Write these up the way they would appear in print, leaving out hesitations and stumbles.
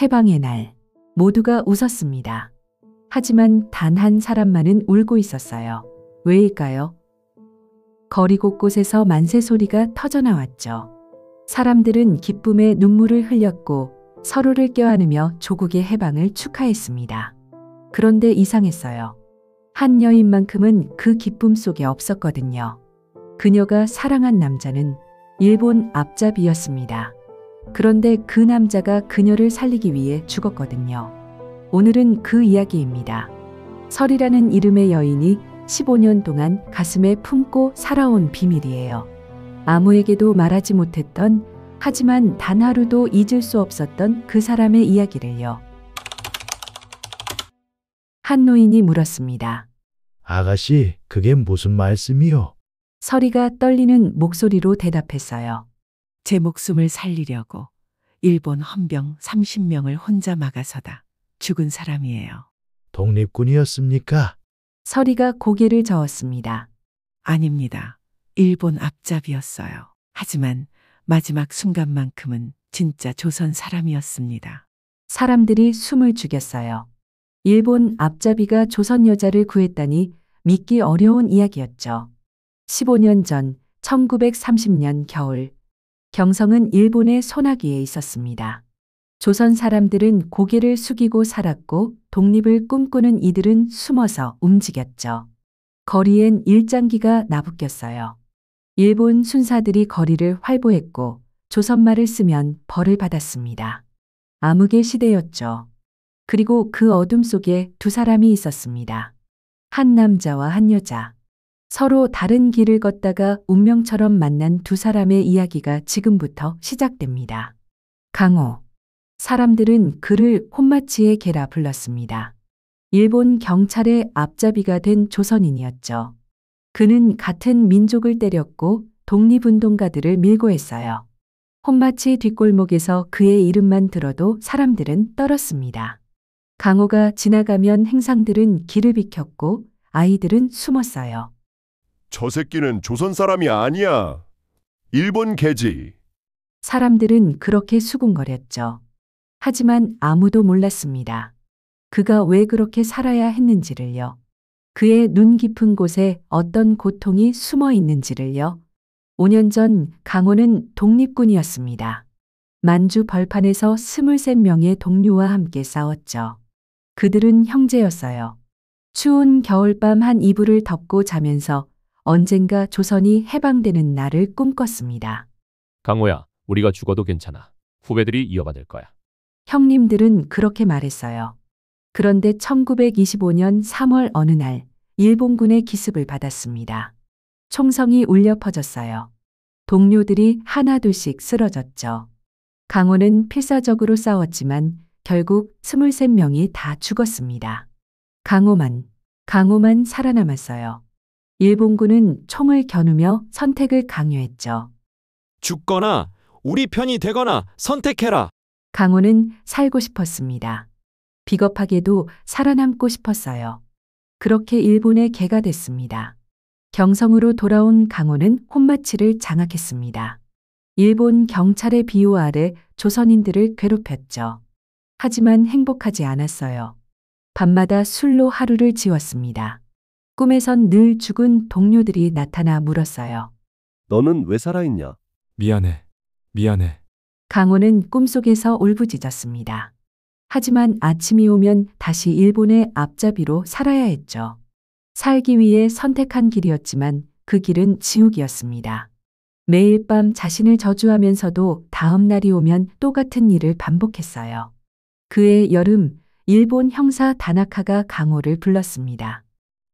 해방의 날, 모두가 웃었습니다. 하지만 단 한 사람만은 울고 있었어요. 왜일까요? 거리 곳곳에서 만세 소리가 터져나왔죠. 사람들은 기쁨에 눈물을 흘렸고 서로를 껴안으며 조국의 해방을 축하했습니다. 그런데 이상했어요. 한 여인만큼은 그 기쁨 속에 없었거든요. 그녀가 사랑한 남자는 일본 앞잡이였습니다. 그런데 그 남자가 그녀를 살리기 위해 죽었거든요. 오늘은 그 이야기입니다. 설이라는 이름의 여인이 15년 동안 가슴에 품고 살아온 비밀이에요. 아무에게도 말하지 못했던, 하지만 단 하루도 잊을 수 없었던 그 사람의 이야기를요. 한 노인이 물었습니다. 아가씨, 그게 무슨 말씀이요? 설이가 떨리는 목소리로 대답했어요. 제 목숨을 살리려고 일본 헌병 30명을 혼자 막아서다 죽은 사람이에요. 독립군이었습니까? 설이가 고개를 저었습니다. 아닙니다. 일본 앞잡이였어요. 하지만 마지막 순간만큼은 진짜 조선 사람이었습니다. 사람들이 숨을 죽였어요. 일본 앞잡이가 조선 여자를 구했다니 믿기 어려운 이야기였죠. 15년 전 1930년 겨울, 경성은 일본의 소나기에 있었습니다. 조선 사람들은 고개를 숙이고 살았고 독립을 꿈꾸는 이들은 숨어서 움직였죠. 거리엔 일장기가 나부꼈어요. 일본 순사들이 거리를 활보했고 조선말을 쓰면 벌을 받았습니다. 암흑의 시대였죠. 그리고 그 어둠 속에 두 사람이 있었습니다. 한 남자와 한 여자. 서로 다른 길을 걷다가 운명처럼 만난 두 사람의 이야기가 지금부터 시작됩니다. 강호. 사람들은 그를 혼마치의 개라 불렀습니다. 일본 경찰의 앞잡이가 된 조선인이었죠. 그는 같은 민족을 때렸고 독립운동가들을 밀고 했어요. 혼마치 뒷골목에서 그의 이름만 들어도 사람들은 떨었습니다. 강호가 지나가면 행상들은 길을 비켰고 아이들은 숨었어요. 저 새끼는 조선 사람이 아니야. 일본 개지. 사람들은 그렇게 수군거렸죠. 하지만 아무도 몰랐습니다. 그가 왜 그렇게 살아야 했는지를요. 그의 눈 깊은 곳에 어떤 고통이 숨어 있는지를요. 5년 전 강호는 독립군이었습니다. 만주 벌판에서 23명의 동료와 함께 싸웠죠. 그들은 형제였어요. 추운 겨울밤 한 이불을 덮고 자면서 언젠가 조선이 해방되는 날을 꿈꿨습니다. 강호야, 우리가 죽어도 괜찮아. 후배들이 이어받을 거야. 형님들은 그렇게 말했어요. 그런데 1925년 3월 어느 날 일본군의 기습을 받았습니다. 총성이 울려 퍼졌어요. 동료들이 하나둘씩 쓰러졌죠. 강호는 필사적으로 싸웠지만 결국 23명이 다 죽었습니다. 강호만 살아남았어요. 일본군은 총을 겨누며 선택을 강요했죠. 죽거나 우리 편이 되거나 선택해라. 강호는 살고 싶었습니다. 비겁하게도 살아남고 싶었어요. 그렇게 일본의 개가 됐습니다. 경성으로 돌아온 강호는 혼마치를 장악했습니다. 일본 경찰의 비호 아래 조선인들을 괴롭혔죠. 하지만 행복하지 않았어요. 밤마다 술로 하루를 지웠습니다. 꿈에선 늘 죽은 동료들이 나타나 물었어요. 너는 왜 살아있냐? 미안해. 강호는 꿈속에서 울부짖었습니다. 하지만 아침이 오면 다시 일본의 앞잡이로 살아야 했죠. 살기 위해 선택한 길이었지만 그 길은 지옥이었습니다. 매일 밤 자신을 저주하면서도 다음 날이 오면 똑같은 일을 반복했어요. 그해 여름, 일본 형사 다나카가 강호를 불렀습니다.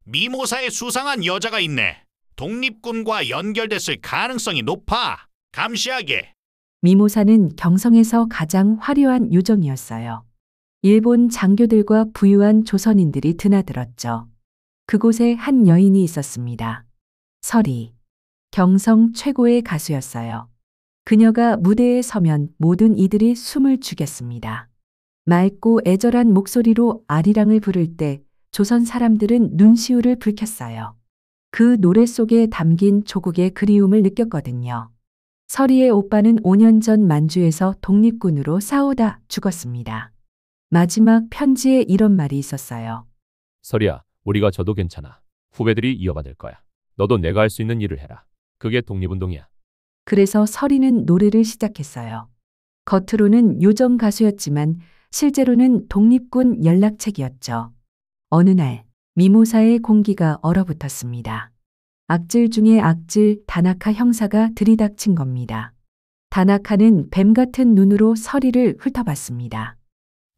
미모사에 수상한 여자가 있네. 독립군과 연결됐을 가능성이 높아. 감시하게. 미모사는 경성에서 가장 화려한 요정이었어요. 일본 장교들과 부유한 조선인들이 드나들었죠. 그곳에 한 여인이 있었습니다. 설이. 경성 최고의 가수였어요. 그녀가 무대에 서면 모든 이들이 숨을 죽였습니다. 맑고 애절한 목소리로 아리랑을 부를 때 조선 사람들은 눈시울을 붉혔어요. 그 노래 속에 담긴 조국의 그리움을 느꼈거든요. 서리의 오빠는 5년 전 만주에서 독립군으로 싸우다 죽었습니다. 마지막 편지에 이런 말이 있었어요. 서리야, 우리가 져도 괜찮아. 후배들이 이어받을 거야. 너도 내가 할 수 있는 일을 해라. 그게 독립운동이야. 그래서 서리는 노래를 시작했어요. 겉으로는 요정 가수였지만 실제로는 독립군 연락책이었죠. 어느 날 미모사의 공기가 얼어붙었습니다. 악질 중에 악질 다나카 형사가 들이닥친 겁니다. 다나카는 뱀 같은 눈으로 서리를 훑어봤습니다.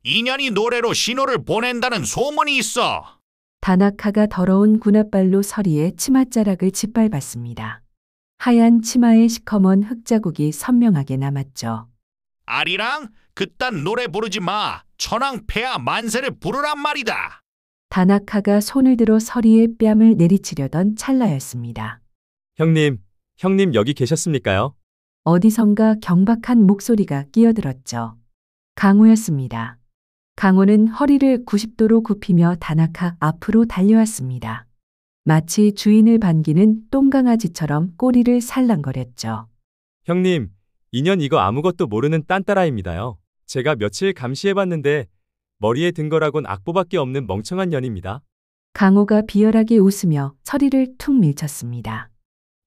인연이 노래로 신호를 보낸다는 소문이 있어. 다나카가 더러운 군홧발로 서리의 치맛자락을 짓밟았습니다. 하얀 치마에 시커먼 흙자국이 선명하게 남았죠. 아리랑 그딴 노래 부르지 마. 천황 폐하 만세를 부르란 말이다. 다나카가 손을 들어 서리의 뺨을 내리치려던 찰나였습니다. 형님 여기 계셨습니까요? 어디선가 경박한 목소리가 끼어들었죠. 강호였습니다. 강호는 허리를 90도로 굽히며 다나카 앞으로 달려왔습니다. 마치 주인을 반기는 똥강아지처럼 꼬리를 살랑거렸죠. 형님, 인연 이거 아무것도 모르는 딴따라입니다요. 제가 며칠 감시해봤는데 머리에 든 거라곤 악보밖에 없는 멍청한 년입니다. 강호가 비열하게 웃으며 서리를 툭 밀쳤습니다.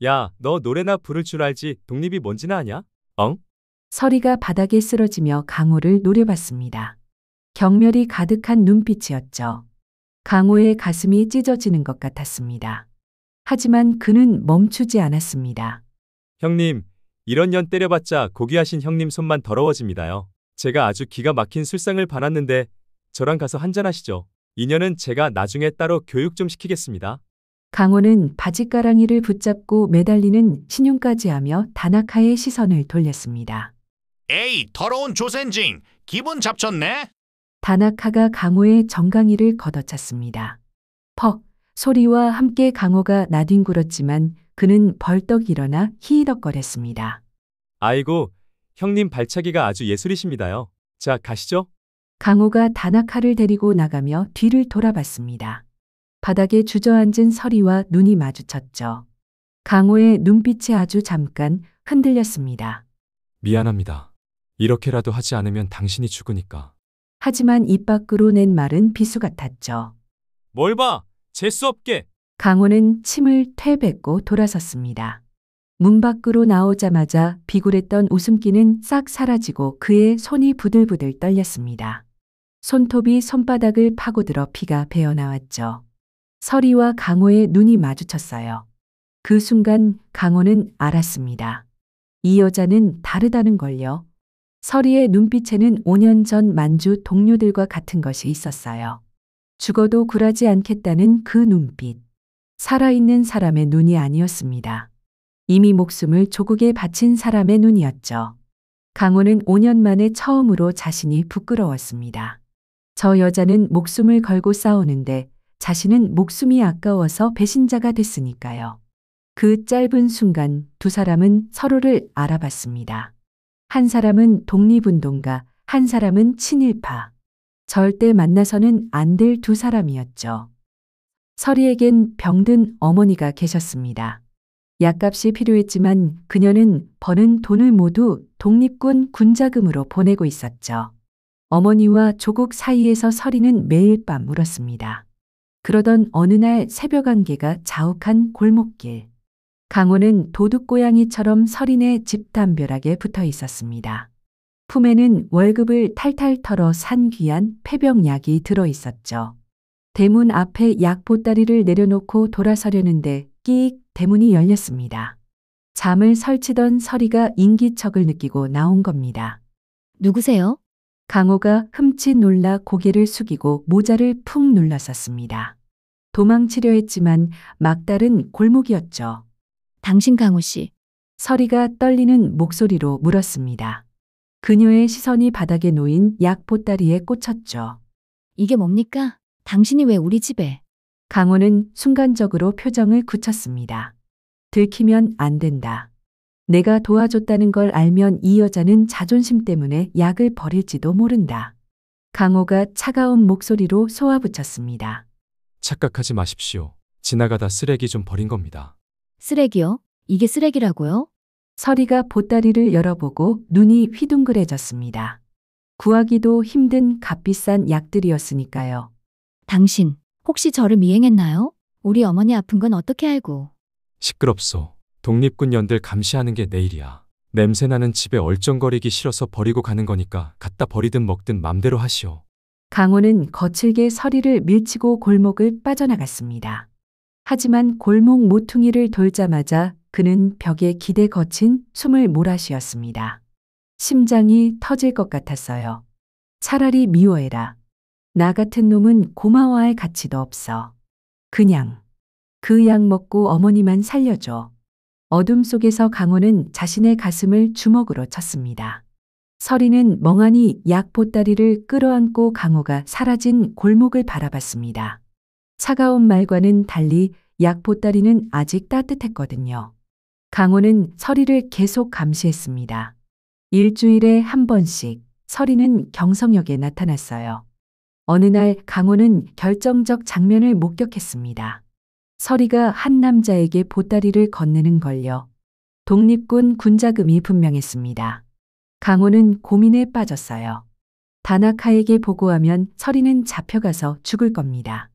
야, 너 노래나 부를 줄 알지 독립이 뭔지나 아냐? 엉? 서리가 바닥에 쓰러지며 강호를 노려봤습니다. 경멸이 가득한 눈빛이었죠. 강호의 가슴이 찢어지는 것 같았습니다. 하지만 그는 멈추지 않았습니다. 형님, 이런 년 때려봤자 고귀하신 형님 손만 더러워집니다요. 제가 아주 기가 막힌 술상을 봐놨는데 저랑 가서 한잔하시죠. 인연은 제가 나중에 따로 교육 좀 시키겠습니다. 강호는 바지가랑이를 붙잡고 매달리는 신용까지 하며 다나카의 시선을 돌렸습니다. 에이, 더러운 조센징. 기분 잡쳤네? 다나카가 강호의 정강이를 걷어찼습니다. 퍽 소리와 함께 강호가 나뒹굴었지만 그는 벌떡 일어나 히히덕거렸습니다. 아이고, 형님 발차기가 아주 예술이십니다요. 자, 가시죠. 강호가 다나카를 데리고 나가며 뒤를 돌아봤습니다. 바닥에 주저앉은 서리와 눈이 마주쳤죠. 강호의 눈빛이 아주 잠깐 흔들렸습니다. 미안합니다. 이렇게라도 하지 않으면 당신이 죽으니까. 하지만 입 밖으로 낸 말은 비수 같았죠. 뭘 봐! 재수없게! 강호는 침을 퇴뱉고 돌아섰습니다. 문 밖으로 나오자마자 비굴했던 웃음기는 싹 사라지고 그의 손이 부들부들 떨렸습니다. 손톱이 손바닥을 파고들어 피가 배어나왔죠. 서리와 강호의 눈이 마주쳤어요. 그 순간 강호는 알았습니다. 이 여자는 다르다는 걸요. 서리의 눈빛에는 5년 전 만주 동료들과 같은 것이 있었어요. 죽어도 굴하지 않겠다는 그 눈빛. 살아있는 사람의 눈이 아니었습니다. 이미 목숨을 조국에 바친 사람의 눈이었죠. 강호는 5년 만에 처음으로 자신이 부끄러웠습니다. 저 여자는 목숨을 걸고 싸우는데 자신은 목숨이 아까워서 배신자가 됐으니까요. 그 짧은 순간 두 사람은 서로를 알아봤습니다. 한 사람은 독립운동가, 한 사람은 친일파. 절대 만나서는 안 될 두 사람이었죠. 서리에겐 병든 어머니가 계셨습니다. 약값이 필요했지만 그녀는 버는 돈을 모두 독립군 군자금으로 보내고 있었죠. 어머니와 조국 사이에서 서리는 매일 밤 울었습니다. 그러던 어느 날 새벽 안개가 자욱한 골목길. 강호는 도둑고양이처럼 서린의 집 담벼락에 붙어 있었습니다. 품에는 월급을 탈탈 털어 산 귀한 폐병약이 들어 있었죠. 대문 앞에 약 보따리를 내려놓고 돌아서려는데 끼익 대문이 열렸습니다. 잠을 설치던 서리가 인기척을 느끼고 나온 겁니다. 누구세요? 강호가 흠칫 놀라 고개를 숙이고 모자를 푹 눌렀었습니다. 도망치려 했지만 막다른 골목이었죠. 당신 강호 씨. 서리가 떨리는 목소리로 물었습니다. 그녀의 시선이 바닥에 놓인 약 보따리에 꽂혔죠. 이게 뭡니까? 당신이 왜 우리 집에? 강호는 순간적으로 표정을 굳혔습니다. 들키면 안 된다. 내가 도와줬다는 걸 알면 이 여자는 자존심 때문에 약을 버릴지도 모른다. 강호가 차가운 목소리로 쏘아붙였습니다. 착각하지 마십시오. 지나가다 쓰레기 좀 버린 겁니다. 쓰레기요? 이게 쓰레기라고요? 서리가 보따리를 열어보고 눈이 휘둥그레졌습니다. 구하기도 힘든 값비싼 약들이었으니까요. 당신, 혹시 저를 미행했나요? 우리 어머니 아픈 건 어떻게 알고? 시끄럽소. 독립군 연들 감시하는 게 내일이야. 냄새나는 집에 얼쩡거리기 싫어서 버리고 가는 거니까 갖다 버리든 먹든 맘대로 하시오. 강호는 거칠게 서리를 밀치고 골목을 빠져나갔습니다. 하지만 골목 모퉁이를 돌자마자 그는 벽에 기대 거친 숨을 몰아쉬었습니다. 심장이 터질 것 같았어요. 차라리 미워해라. 나 같은 놈은 고마워할 가치도 없어. 그냥 그 약 먹고 어머니만 살려줘. 어둠 속에서 강호는 자신의 가슴을 주먹으로 쳤습니다. 서리는 멍하니 약 보따리를 끌어안고 강호가 사라진 골목을 바라봤습니다. 차가운 말과는 달리 약 보따리는 아직 따뜻했거든요. 강호는 서리를 계속 감시했습니다. 일주일에 한 번씩 서리는 경성역에 나타났어요. 어느 날 강호는 결정적 장면을 목격했습니다. 서리가 한 남자에게 보따리를 건네는 걸요. 독립군 군자금이 분명했습니다. 강호는 고민에 빠졌어요. 다나카에게 보고하면 서리는 잡혀가서 죽을 겁니다.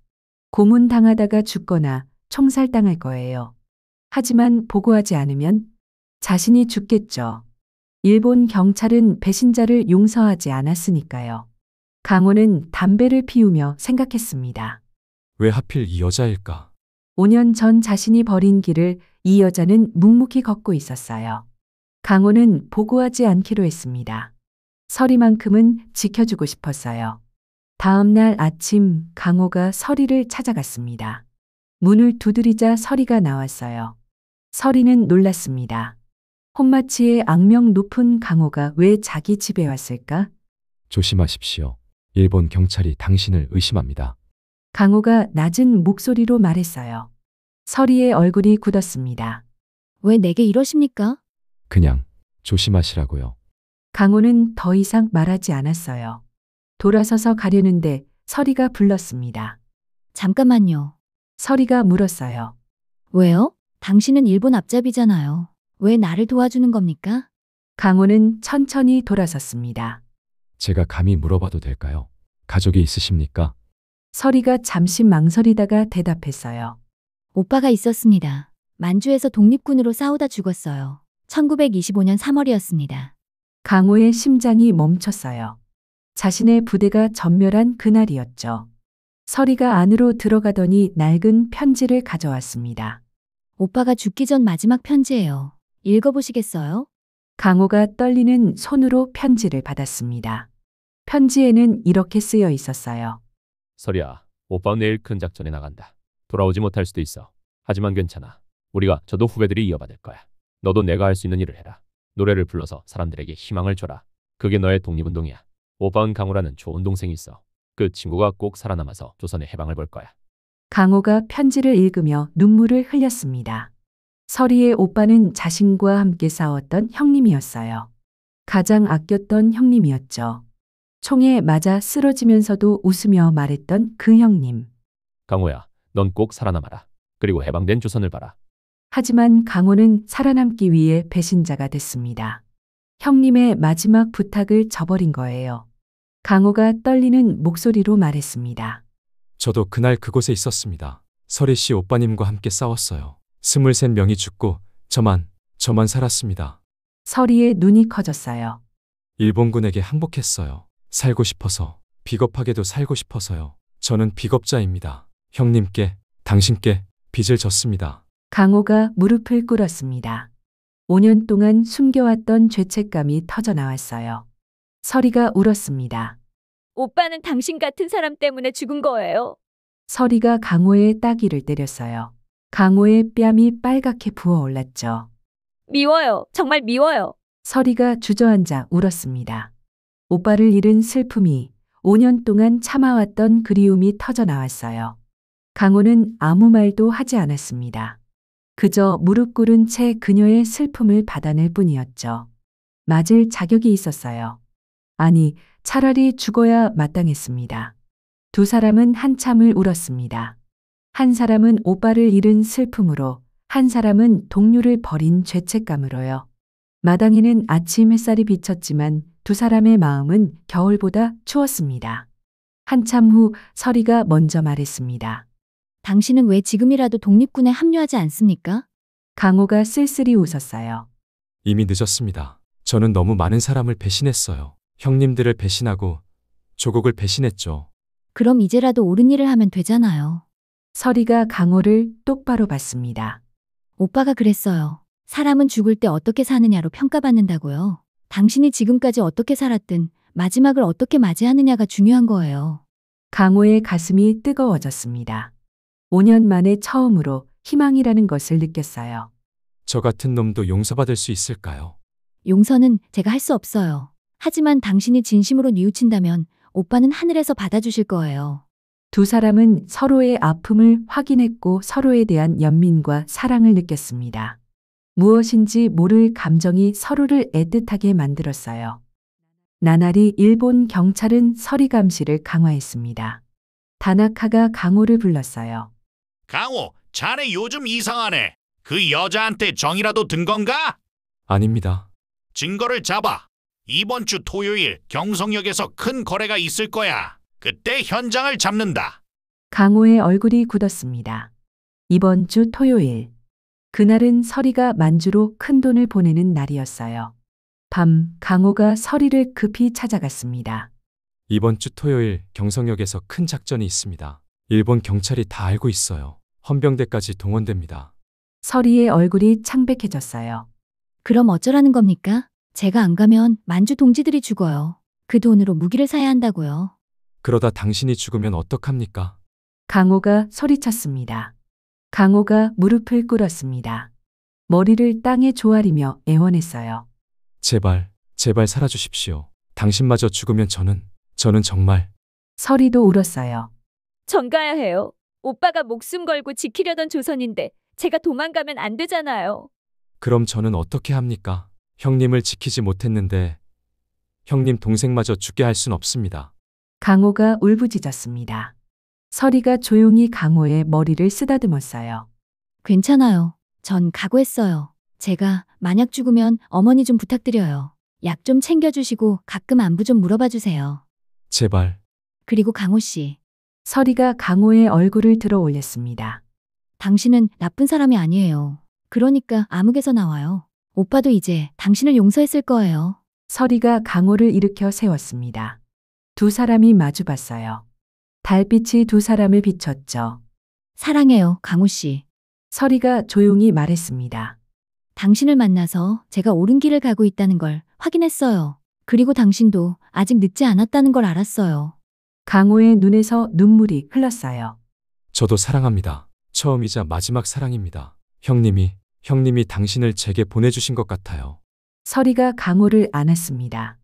고문당하다가 죽거나 총살당할 거예요. 하지만 보고하지 않으면 자신이 죽겠죠. 일본 경찰은 배신자를 용서하지 않았으니까요. 강호는 담배를 피우며 생각했습니다. 왜 하필 이 여자일까? 5년 전 자신이 버린 길을 이 여자는 묵묵히 걷고 있었어요. 강호는 보고하지 않기로 했습니다. 서리만큼은 지켜주고 싶었어요. 다음 날 아침 강호가 서리를 찾아갔습니다. 문을 두드리자 서리가 나왔어요. 서리는 놀랐습니다. 혼마치의 악명 높은 강호가 왜 자기 집에 왔을까? 조심하십시오. 일본 경찰이 당신을 의심합니다. 강호가 낮은 목소리로 말했어요. 서리의 얼굴이 굳었습니다. 왜 내게 이러십니까? 그냥 조심하시라고요. 강호는 더 이상 말하지 않았어요. 돌아서서 가려는데 서리가 불렀습니다. 잠깐만요. 서리가 물었어요. 왜요? 당신은 일본 앞잡이잖아요. 왜 나를 도와주는 겁니까? 강호는 천천히 돌아섰습니다. 제가 감히 물어봐도 될까요? 가족이 있으십니까? 서리가 잠시 망설이다가 대답했어요. 오빠가 있었습니다. 만주에서 독립군으로 싸우다 죽었어요. 1925년 3월이었습니다. 강호의 심장이 멈췄어요. 자신의 부대가 전멸한 그날이었죠. 서리가 안으로 들어가더니 낡은 편지를 가져왔습니다. 오빠가 죽기 전 마지막 편지예요. 읽어보시겠어요? 강호가 떨리는 손으로 편지를 받았습니다. 편지에는 이렇게 쓰여 있었어요. 서리야, 오빠는 내일 큰 작전에 나간다. 돌아오지 못할 수도 있어. 하지만 괜찮아. 우리가 저도 후배들이 이어받을 거야. 너도 내가 할 수 있는 일을 해라. 노래를 불러서 사람들에게 희망을 줘라. 그게 너의 독립운동이야. 오빠는 강호라는 좋은 동생이 있어. 그 친구가 꼭 살아남아서 조선의 해방을 볼 거야. 강호가 편지를 읽으며 눈물을 흘렸습니다. 서리의 오빠는 자신과 함께 싸웠던 형님이었어요. 가장 아꼈던 형님이었죠. 총에 맞아 쓰러지면서도 웃으며 말했던 그 형님. 강호야, 넌 꼭 살아남아라. 그리고 해방된 조선을 봐라. 하지만 강호는 살아남기 위해 배신자가 됐습니다. 형님의 마지막 부탁을 저버린 거예요. 강호가 떨리는 목소리로 말했습니다. 저도 그날 그곳에 있었습니다. 서리 씨 오빠님과 함께 싸웠어요. 23명이 죽고 저만 살았습니다. 서리의 눈이 커졌어요. 일본군에게 항복했어요. 살고 싶어서, 비겁하게도 살고 싶어서요. 저는 비겁자입니다. 형님께, 당신께 빚을 졌습니다. 강호가 무릎을 꿇었습니다. 5년 동안 숨겨왔던 죄책감이 터져나왔어요. 서리가 울었습니다. 오빠는 당신 같은 사람 때문에 죽은 거예요. 서리가 강호의 따귀를 때렸어요. 강호의 뺨이 빨갛게 부어올랐죠. 미워요. 정말 미워요. 서리가 주저앉아 울었습니다. 오빠를 잃은 슬픔이 5년 동안 참아왔던 그리움이 터져나왔어요. 강호는 아무 말도 하지 않았습니다. 그저 무릎 꿇은 채 그녀의 슬픔을 받아낼 뿐이었죠. 맞을 자격이 있었어요. 아니, 차라리 죽어야 마땅했습니다. 두 사람은 한참을 울었습니다. 한 사람은 오빠를 잃은 슬픔으로, 한 사람은 동료를 버린 죄책감으로요. 마당에는 아침 햇살이 비쳤지만 두 사람의 마음은 겨울보다 추웠습니다. 한참 후 서리가 먼저 말했습니다. 당신은 왜 지금이라도 독립군에 합류하지 않습니까? 강호가 쓸쓸히 웃었어요. 이미 늦었습니다. 저는 너무 많은 사람을 배신했어요. 형님들을 배신하고 조국을 배신했죠. 그럼 이제라도 옳은 일을 하면 되잖아요. 서리가 강호를 똑바로 봤습니다. 오빠가 그랬어요. 사람은 죽을 때 어떻게 사느냐로 평가받는다고요. 당신이 지금까지 어떻게 살았든 마지막을 어떻게 맞이하느냐가 중요한 거예요. 강호의 가슴이 뜨거워졌습니다. 5년 만에 처음으로 희망이라는 것을 느꼈어요. 저 같은 놈도 용서받을 수 있을까요? 용서는 제가 할 수 없어요. 하지만 당신이 진심으로 뉘우친다면 오빠는 하늘에서 받아주실 거예요. 두 사람은 서로의 아픔을 확인했고 서로에 대한 연민과 사랑을 느꼈습니다. 무엇인지 모를 감정이 서로를 애틋하게 만들었어요. 나날이 일본 경찰은 서리 감시를 강화했습니다. 다나카가 강호를 불렀어요. 강호, 자네 요즘 이상하네. 그 여자한테 정이라도 든 건가? 아닙니다. 증거를 잡아. 이번 주 토요일 경성역에서 큰 거래가 있을 거야. 그때 현장을 잡는다. 강호의 얼굴이 굳었습니다. 이번 주 토요일. 그날은 서리가 만주로 큰돈을 보내는 날이었어요. 밤 강호가 서리를 급히 찾아갔습니다. 이번 주 토요일 경성역에서 큰 작전이 있습니다. 일본 경찰이 다 알고 있어요. 헌병대까지 동원됩니다. 서리의 얼굴이 창백해졌어요. 그럼 어쩌라는 겁니까? 제가 안 가면 만주 동지들이 죽어요. 그 돈으로 무기를 사야 한다고요. 그러다 당신이 죽으면 어떡합니까? 강호가 소리쳤습니다. 강호가 무릎을 꿇었습니다. 머리를 땅에 조아리며 애원했어요. 제발, 제발 살아주십시오. 당신마저 죽으면 저는 정말. 서리도 울었어요. 전 가야 해요. 오빠가 목숨 걸고 지키려던 조선인데 제가 도망가면 안 되잖아요. 그럼 저는 어떻게 합니까? 형님을 지키지 못했는데 형님 동생마저 죽게 할 순 없습니다. 강호가 울부짖었습니다. 서리가 조용히 강호의 머리를 쓰다듬었어요. 괜찮아요. 전 각오했어요. 제가 만약 죽으면 어머니 좀 부탁드려요. 약 좀 챙겨주시고 가끔 안부 좀 물어봐 주세요. 제발. 그리고 강호 씨. 서리가 강호의 얼굴을 들어 올렸습니다. 당신은 나쁜 사람이 아니에요. 그러니까 암흑에서 나와요. 오빠도 이제 당신을 용서했을 거예요. 서리가 강호를 일으켜 세웠습니다. 두 사람이 마주봤어요. 달빛이 두 사람을 비췄죠. 사랑해요, 강호 씨. 서리가 조용히 말했습니다. 당신을 만나서 제가 옳은 길을 가고 있다는 걸 확인했어요. 그리고 당신도 아직 늦지 않았다는 걸 알았어요. 강호의 눈에서 눈물이 흘렀어요. 저도 사랑합니다. 처음이자 마지막 사랑입니다. 형님이 당신을 제게 보내주신 것 같아요. 서리가 강호를 안았습니다.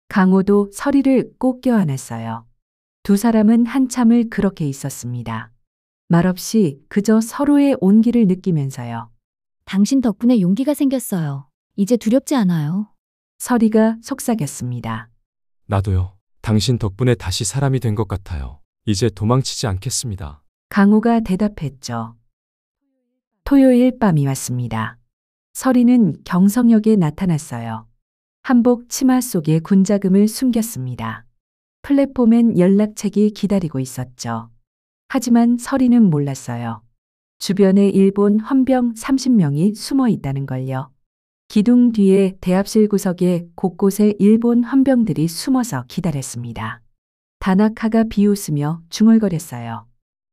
강호도 서리를 꼭 껴안았어요. 두 사람은 한참을 그렇게 있었습니다. 말없이 그저 서로의 온기를 느끼면서요. 당신 덕분에 용기가 생겼어요. 이제 두렵지 않아요. 서리가 속삭였습니다. 나도요. 당신 덕분에 다시 사람이 된 것 같아요. 이제 도망치지 않겠습니다. 강호가 대답했죠. 토요일 밤이 왔습니다. 서리는 경성역에 나타났어요. 한복 치마 속에 군자금을 숨겼습니다. 플랫폼엔 연락책이 기다리고 있었죠. 하지만 서리는 몰랐어요. 주변에 일본 헌병 30명이 숨어 있다는 걸요. 기둥 뒤에 대합실 구석에 곳곳에 일본 헌병들이 숨어서 기다렸습니다. 다나카가 비웃으며 중얼거렸어요.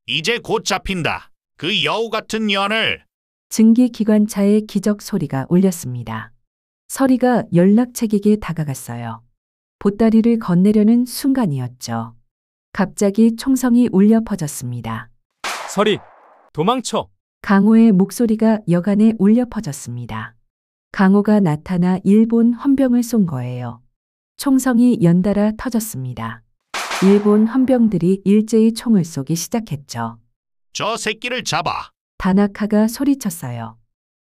이제 곧 잡힌다. 그 여우 같은 년을. 증기기관차의 기적 소리가 울렸습니다. 서리가 연락책에게 다가갔어요. 보따리를 건네려는 순간이었죠. 갑자기 총성이 울려 퍼졌습니다. 서리, 도망쳐! 강호의 목소리가 여간에 울려 퍼졌습니다. 강호가 나타나 일본 헌병을 쏜 거예요. 총성이 연달아 터졌습니다. 일본 헌병들이 일제히 총을 쏘기 시작했죠. 저 새끼를 잡아. 다나카가 소리쳤어요.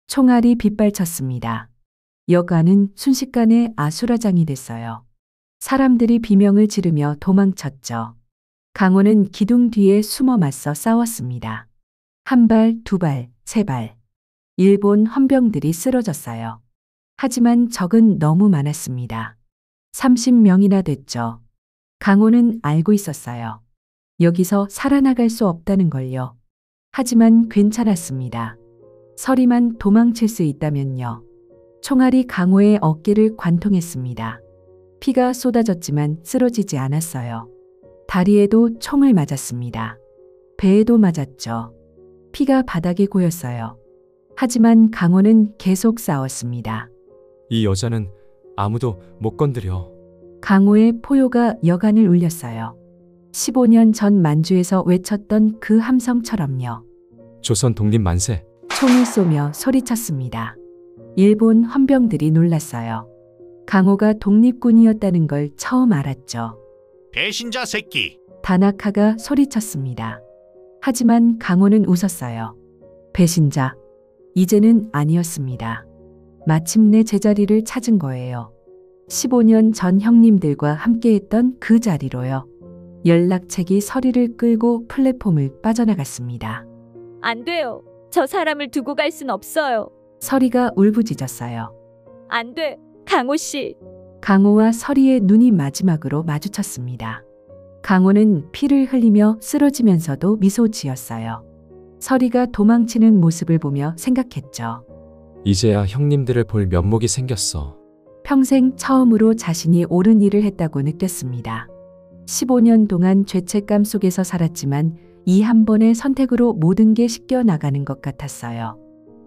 총알이 빗발쳤습니다. 여간은 순식간에 아수라장이 됐어요. 사람들이 비명을 지르며 도망쳤죠. 강호는 기둥 뒤에 숨어 맞서 싸웠습니다. 한 발, 두 발, 세 발. 일본 헌병들이 쓰러졌어요. 하지만 적은 너무 많았습니다. 30명이나 됐죠. 강호는 알고 있었어요. 여기서 살아나갈 수 없다는 걸요. 하지만 괜찮았습니다. 서리만 도망칠 수 있다면요. 총알이 강호의 어깨를 관통했습니다. 피가 쏟아졌지만 쓰러지지 않았어요. 다리에도 총을 맞았습니다. 배에도 맞았죠. 피가 바닥에 고였어요. 하지만 강호는 계속 싸웠습니다. 이 여자는 아무도 못 건드려. 강호의 포효가 여간을 울렸어요. 15년 전 만주에서 외쳤던 그 함성처럼요. 조선 독립 만세. 총을 쏘며 소리쳤습니다. 일본 헌병들이 놀랐어요. 강호가 독립군이었다는 걸 처음 알았죠. 배신자 새끼. 다나카가 소리쳤습니다. 하지만 강호는 웃었어요. 배신자. 이제는 아니었습니다. 마침내 제자리를 찾은 거예요. 15년 전 형님들과 함께했던 그 자리로요. 연락책이 서리를 끌고 플랫폼을 빠져나갔습니다. 안 돼요. 저 사람을 두고 갈 순 없어요. 서리가 울부짖었어요. 안 돼. 강호 씨. 강호와 서리의 눈이 마지막으로 마주쳤습니다. 강호는 피를 흘리며 쓰러지면서도 미소 지었어요. 서리가 도망치는 모습을 보며 생각했죠. 이제야 형님들을 볼 면목이 생겼어. 평생 처음으로 자신이 옳은 일을 했다고 느꼈습니다. 15년 동안 죄책감 속에서 살았지만 이 한 번의 선택으로 모든 게 씻겨 나가는 것 같았어요.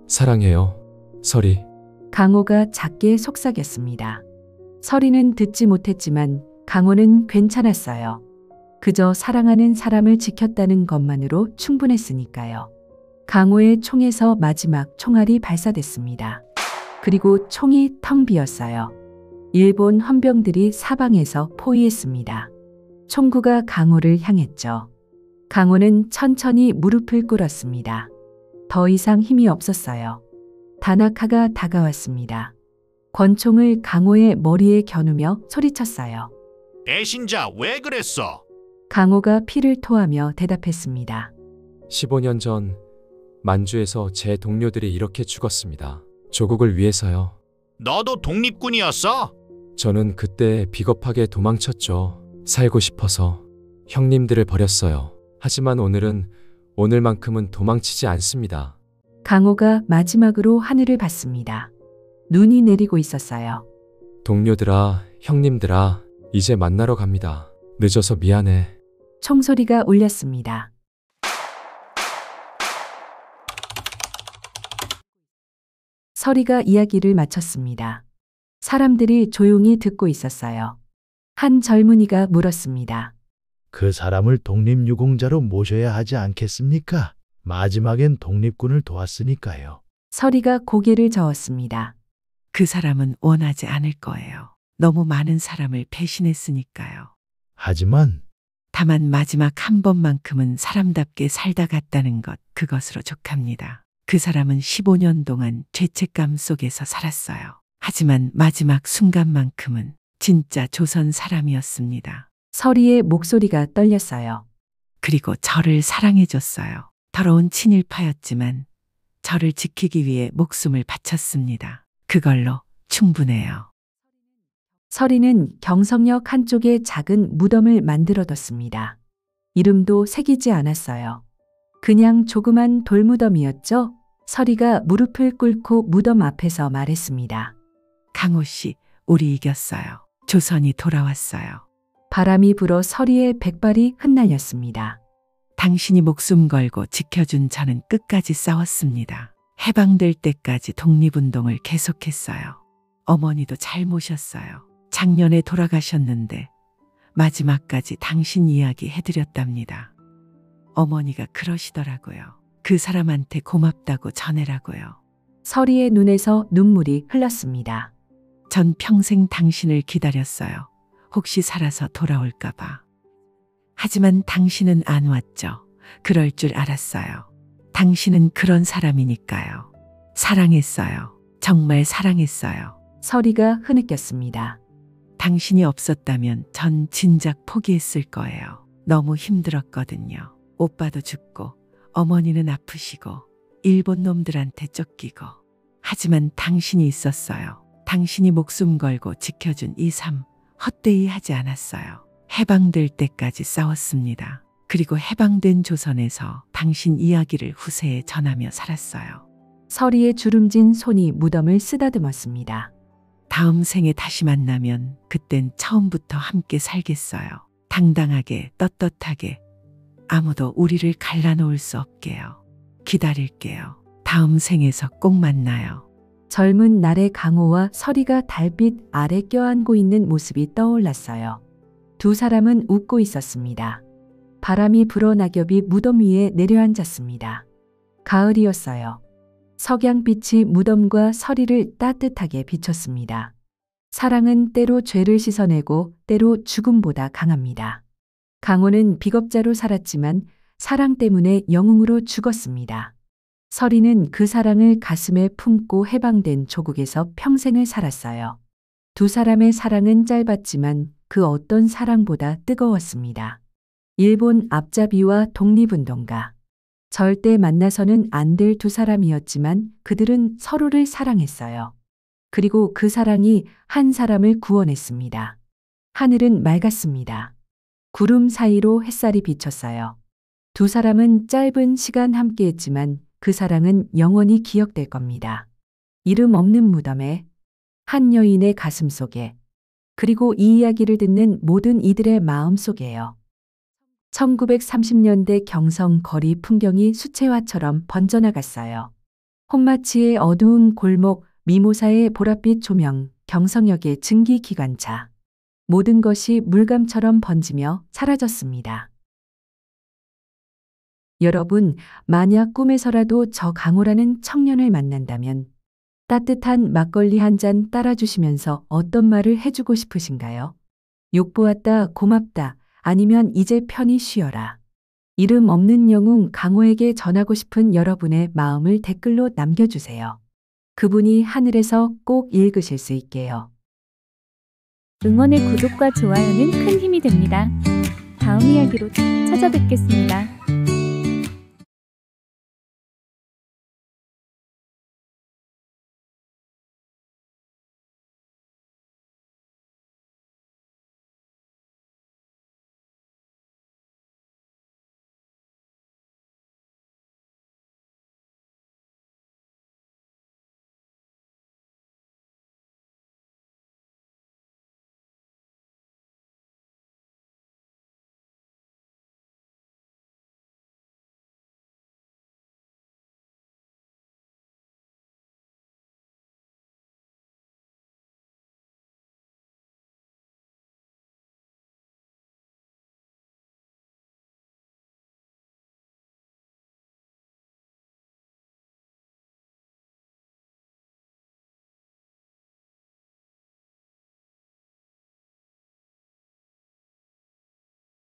사랑해요. 서리. 강호가 작게 속삭였습니다. 서리는 듣지 못했지만 강호는 괜찮았어요. 그저 사랑하는 사람을 지켰다는 것만으로 충분했으니까요. 강호의 총에서 마지막 총알이 발사됐습니다. 그리고 총이 텅 비었어요. 일본 헌병들이 사방에서 포위했습니다. 총구가 강호를 향했죠. 강호는 천천히 무릎을 꿇었습니다. 더 이상 힘이 없었어요. 다나카가 다가왔습니다. 권총을 강호의 머리에 겨누며 소리쳤어요. 배신자 왜 그랬어? 강호가 피를 토하며 대답했습니다. 15년 전 만주에서 제 동료들이 이렇게 죽었습니다. 조국을 위해서요. 너도 독립군이었어? 저는 그때 비겁하게 도망쳤죠. 살고 싶어서 형님들을 버렸어요. 하지만 오늘만큼은 도망치지 않습니다. 강호가 마지막으로 하늘을 봤습니다. 눈이 내리고 있었어요. 동료들아, 형님들아, 이제 만나러 갑니다. 늦어서 미안해. 총소리가 울렸습니다. 서리가 이야기를 마쳤습니다. 사람들이 조용히 듣고 있었어요. 한 젊은이가 물었습니다. 그 사람을 독립유공자로 모셔야 하지 않겠습니까? 마지막엔 독립군을 도왔으니까요. 서리가 고개를 저었습니다. 그 사람은 원하지 않을 거예요. 너무 많은 사람을 배신했으니까요. 하지만 다만 마지막 한 번만큼은 사람답게 살다 갔다는 것, 그것으로 족합니다. 그 사람은 15년 동안 죄책감 속에서 살았어요. 하지만 마지막 순간만큼은 진짜 조선 사람이었습니다. 서리의 목소리가 떨렸어요. 그리고 저를 사랑해줬어요. 더러운 친일파였지만 저를 지키기 위해 목숨을 바쳤습니다. 그걸로 충분해요. 서리는 경성역 한쪽에 작은 무덤을 만들어뒀습니다. 이름도 새기지 않았어요. 그냥 조그만 돌무덤이었죠. 서리가 무릎을 꿇고 무덤 앞에서 말했습니다. 강호 씨, 우리 이겼어요. 조선이 돌아왔어요. 바람이 불어 서리의 백발이 흩날렸습니다. 당신이 목숨 걸고 지켜준 저는 끝까지 싸웠습니다. 해방될 때까지 독립운동을 계속했어요. 어머니도 잘 모셨어요. 작년에 돌아가셨는데 마지막까지 당신 이야기 해드렸답니다. 어머니가 그러시더라고요. 그 사람한테 고맙다고 전해라고요. 서리의 눈에서 눈물이 흘렀습니다. 전 평생 당신을 기다렸어요. 혹시 살아서 돌아올까봐. 하지만 당신은 안 왔죠. 그럴 줄 알았어요. 당신은 그런 사람이니까요. 사랑했어요. 정말 사랑했어요. 서리가 흐느꼈습니다. 당신이 없었다면 전 진작 포기했을 거예요. 너무 힘들었거든요. 오빠도 죽고 어머니는 아프시고 일본 놈들한테 쫓기고. 하지만 당신이 있었어요. 당신이 목숨 걸고 지켜준 이 삶 헛되이 하지 않았어요. 해방될 때까지 싸웠습니다. 그리고 해방된 조선에서 당신 이야기를 후세에 전하며 살았어요. 서리의 주름진 손이 무덤을 쓰다듬었습니다. 다음 생에 다시 만나면 그땐 처음부터 함께 살겠어요. 당당하게 떳떳하게 아무도 우리를 갈라놓을 수 없게요. 기다릴게요. 다음 생에서 꼭 만나요. 젊은 날의 강호와 서리가 달빛 아래 껴안고 있는 모습이 떠올랐어요. 두 사람은 웃고 있었습니다. 바람이 불어 낙엽이 무덤 위에 내려앉았습니다. 가을이었어요. 석양빛이 무덤과 서리를 따뜻하게 비췄습니다. 사랑은 때로 죄를 씻어내고 때로 죽음보다 강합니다. 강호는 비겁자로 살았지만 사랑 때문에 영웅으로 죽었습니다. 서리는 그 사랑을 가슴에 품고 해방된 조국에서 평생을 살았어요. 두 사람의 사랑은 짧았지만 그 어떤 사랑보다 뜨거웠습니다. 일본 앞잡이와 독립운동가. 절대 만나서는 안 될 두 사람이었지만 그들은 서로를 사랑했어요. 그리고 그 사랑이 한 사람을 구원했습니다. 하늘은 맑았습니다. 구름 사이로 햇살이 비쳤어요. 두 사람은 짧은 시간 함께했지만 그 사랑은 영원히 기억될 겁니다. 이름 없는 무덤에, 한 여인의 가슴 속에, 그리고 이 이야기를 듣는 모든 이들의 마음 속에요. 1930년대 경성 거리 풍경이 수채화처럼 번져나갔어요. 혼마치의 어두운 골목, 미모사의 보랏빛 조명, 경성역의 증기기관차. 모든 것이 물감처럼 번지며 사라졌습니다. 여러분, 만약 꿈에서라도 저 강호라는 청년을 만난다면 따뜻한 막걸리 한 잔 따라주시면서 어떤 말을 해주고 싶으신가요? 욕보았다, 고맙다, 아니면 이제 편히 쉬어라. 이름 없는 영웅 강호에게 전하고 싶은 여러분의 마음을 댓글로 남겨주세요. 그분이 하늘에서 꼭 읽으실 수 있게요. 응원의 구독과 좋아요는 큰 힘이 됩니다. 다음 이야기로 찾아뵙겠습니다.